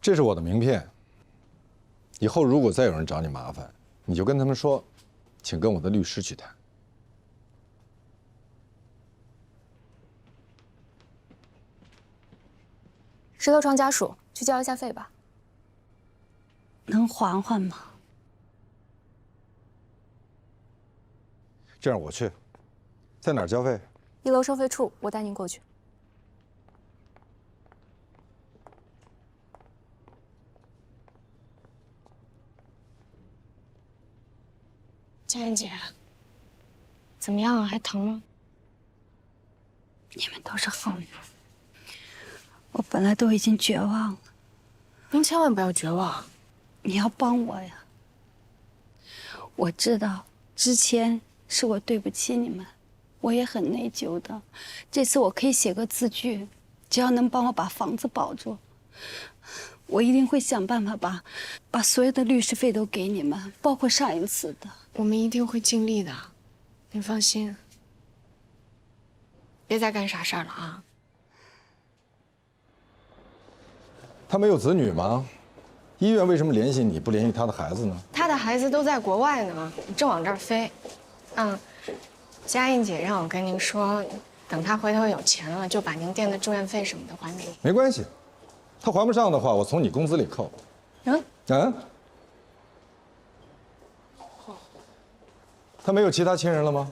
这是我的名片。以后如果再有人找你麻烦，你就跟他们说，请跟我的律师去谈。石头床家属去交一下费吧。能缓缓吗？这样我去，在哪儿交费1楼收费处，我带您过去。佳妍姐，怎么样啊？还疼吗？你们都是好人，我本来都已经绝望了。您千万不要绝望。你要帮我呀！我知道之前是我对不起你们，我也很内疚的。这次我可以写个字据，只要能帮我把房子保住，我一定会想办法把所有的律师费都给你们，包括上一次的。我们一定会尽力的，您放心。别再干傻事儿了啊！他没有子女吗？医院为什么联系你不联系他的孩子呢？他的孩子都在国外呢，正往这儿飞。佳音姐让我跟您说，等他回头有钱了，就把您垫的住院费什么的还给你。没关系，他还不上的话，我从你工资里扣。他没有其他亲人了吗？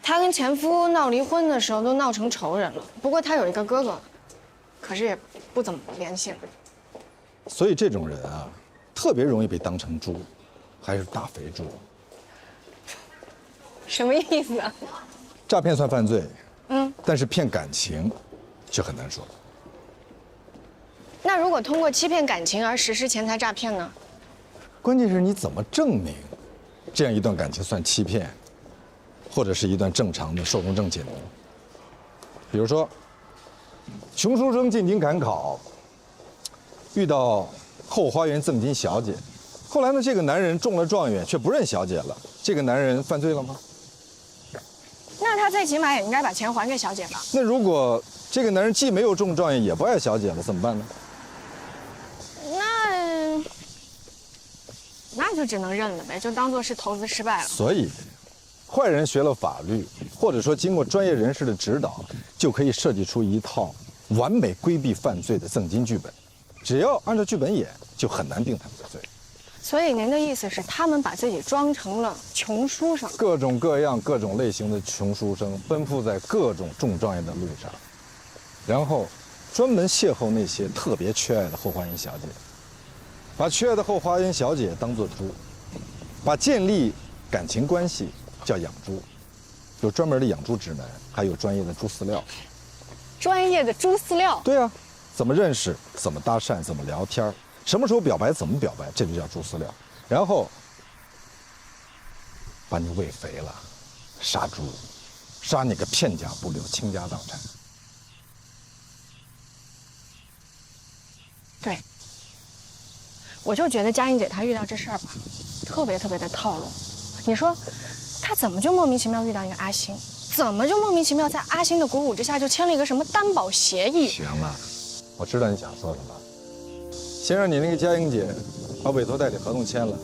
他跟前夫闹离婚的时候都闹成仇人了，不过他有一个哥哥，可是也不怎么联系了。所以这种人啊，特别容易被当成猪，还是大肥猪。什么意思啊？诈骗算犯罪，但是骗感情就很难说。那如果通过欺骗感情而实施钱财诈骗呢？关键是你怎么证明这样一段感情算欺骗，或者是一段正常的寿终正寝呢？比如说，穷书生进京赶考，遇到后花园赠金小姐，后来呢，这个男人中了状元却不认小姐了，这个男人犯罪了吗？那他最起码也应该把钱还给小姐吧？那如果这个男人既没有中状元，也不爱小姐了，怎么办呢？那就只能认了呗，就当做是投资失败了。所以，坏人学了法律，或者说经过专业人士的指导，就可以设计出一套完美规避犯罪的赠金剧本。只要按照剧本演，就很难定他们的罪。所以您的意思是，他们把自己装成了穷书生，各种各样、各种类型的穷书生奔赴在各种中状元的路上，然后专门邂逅那些特别缺爱的后花园小姐，把缺爱的后花园小姐当作猪，把建立感情关系叫养猪，有专门的养猪指南，还有专业的猪饲料。专业的猪饲料。对啊，怎么认识，怎么搭讪，怎么聊天，什么时候表白，怎么表白，这就叫猪饲料。然后把你喂肥了，杀猪，杀你个片甲不留，倾家荡产。对，我就觉得佳音姐她遇到这事儿吧，特别的套路。你说，她怎么就莫名其妙遇到一个阿星？怎么就莫名其妙在阿星的鼓舞之下就签了一个什么担保协议？行了，我知道你想说什么。先让你那个佳音姐把委托代理合同签了，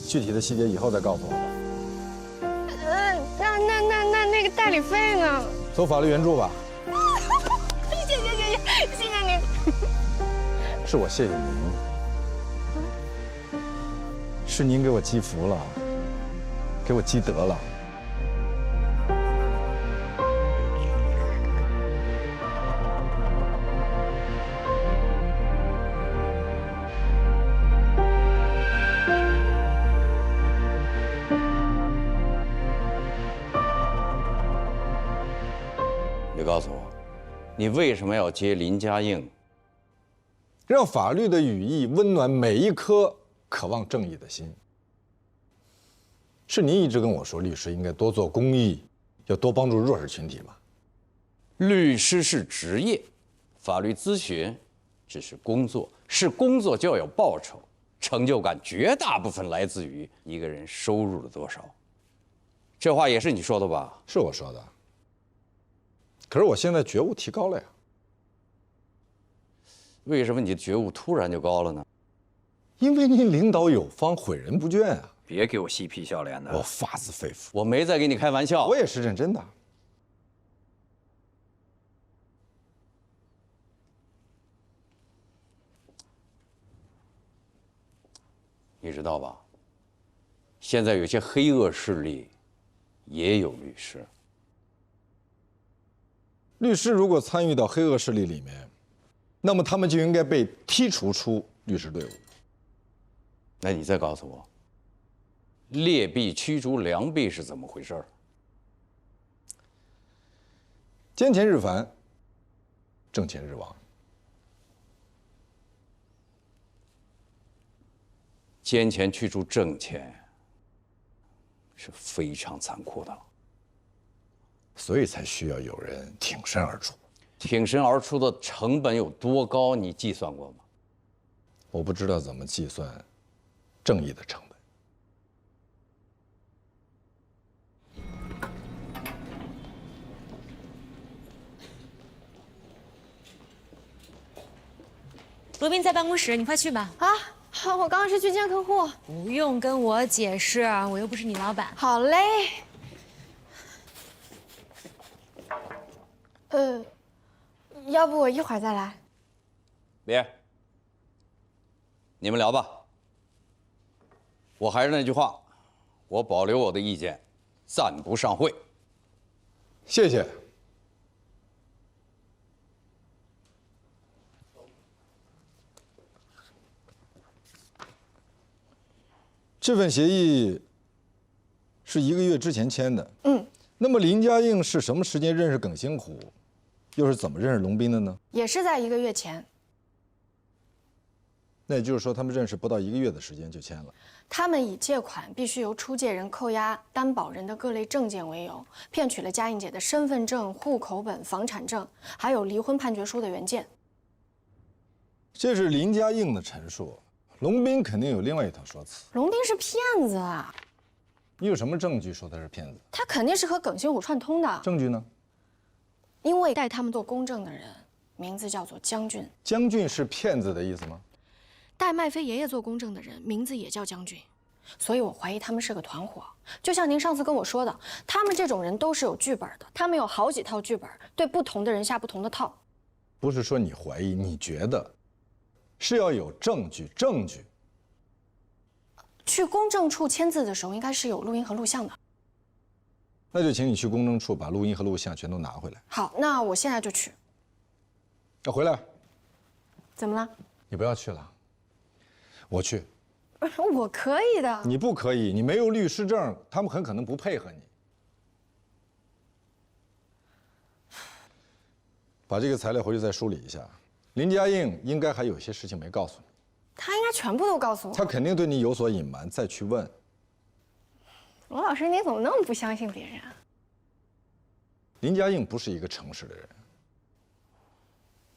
具体的细节以后再告诉我吧。那个代理费呢？走法律援助吧。谢谢您。是我谢谢您，是您给我积福了，给我积德了。你告诉我，你为什么要接林家映？让法律的羽翼温暖每一颗渴望正义的心。是您一直跟我说，律师应该多做公益，要多帮助弱势群体吗？律师是职业，法律咨询只是工作，是工作就要有报酬，成就感绝大部分来自于一个人收入了多少。这话也是你说的吧？是我说的。可是我现在觉悟提高了呀。为什么你的觉悟突然就高了呢？因为您领导有方，诲人不倦啊！别给我嬉皮笑脸的。我发自肺腑，我没在跟你开玩笑。我也是认真的。你知道吧？现在有些黑恶势力也有律师。律师如果参与到黑恶势力里面，那么他们就应该被剔除出律师队伍。那你再告诉我，劣币驱逐良币是怎么回事？奸钱日繁，挣钱日亡。奸钱驱逐正钱是非常残酷的，所以才需要有人挺身而出。挺身而出的成本有多高？你计算过吗？我不知道怎么计算正义的成本。罗宾在办公室，你快去吧。啊，好，我刚刚是去见客户。不用跟我解释，我又不是你老板。好嘞。要不我一会儿再来。别，你们聊吧。我还是那句话，我保留我的意见，暂不上会。谢谢。这份协议是1个月之前签的。那么林家映是什么时间认识耿星虎，又是怎么认识龙斌的呢？也是在1个月前。那也就是说，他们认识不到1个月的时间就签了。他们以借款必须由出借人扣押担保人的各类证件为由，骗取了佳映姐的身份证、户口本、房产证，还有离婚判决书的原件。这是林家映的陈述，龙斌肯定有另外一套说辞。龙斌是骗子啊！你有什么证据说他是骗子？他肯定是和耿星虎串通的。证据呢？因为带他们做公证的人名字叫做江俊。江俊是骗子的意思吗？带麦飞爷爷做公证的人名字也叫江俊，所以我怀疑他们是个团伙。就像您上次跟我说的，他们这种人都是有剧本的，他们有好几套剧本，对不同的人下不同的套。不是说你怀疑，你觉得，是要有证据。证据。去公证处签字的时候，应该是有录音和录像的。那就请你去公证处把录音和录像全都拿回来。好，那我现在就去。要回来。怎么了？你不要去了，我去。我可以的。你不可以，你没有律师证，他们很可能不配合你。把这个材料回去再梳理一下。林家映应该还有些事情没告诉你。他应该全部都告诉我。他肯定对你有所隐瞒，再去问。罗老师，你怎么那么不相信别人啊？林家映不是一个诚实的人。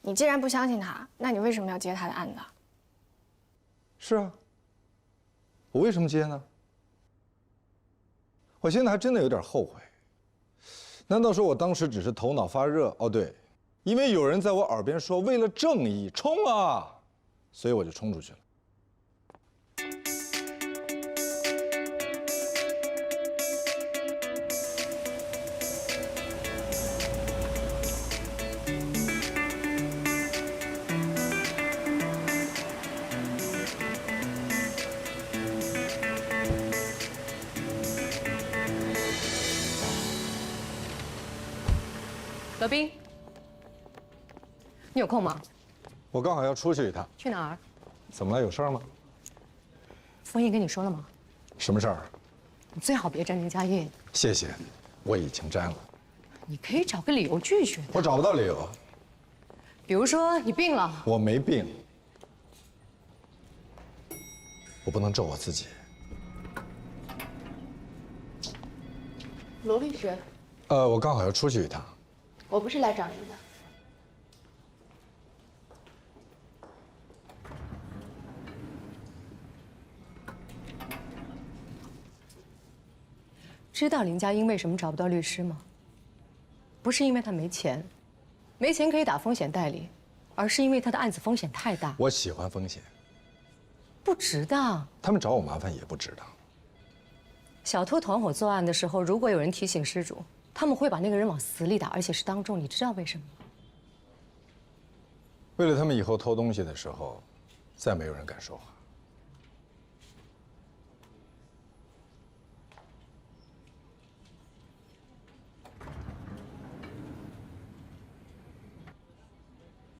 你既然不相信他，那你为什么要接他的案子？是啊。我为什么接呢？我现在还真的有点后悔。难道说我当时只是头脑发热？哦，对，因为有人在我耳边说，为了正义，冲啊！所以我就冲出去了。罗宾，你有空吗？我刚好要出去一趟。去哪儿？怎么了？有事儿吗？封印跟你说了吗？什么事儿？你最好别沾林家映。谢谢，我已经沾了。你可以找个理由拒绝。我找不到理由。比如说你病了。我没病。我不能咒我自己。罗律师，我刚好要出去一趟。我不是来找您的。知道林家映为什么找不到律师吗？不是因为他没钱，没钱可以打风险代理，而是因为他的案子风险太大，我喜欢风险，不值当。他们找我麻烦也不值当。小偷团伙作案的时候，如果有人提醒失主，他们会把那个人往死里打，而且是当众。你知道为什么吗？为了他们以后偷东西的时候，再没有人敢说话。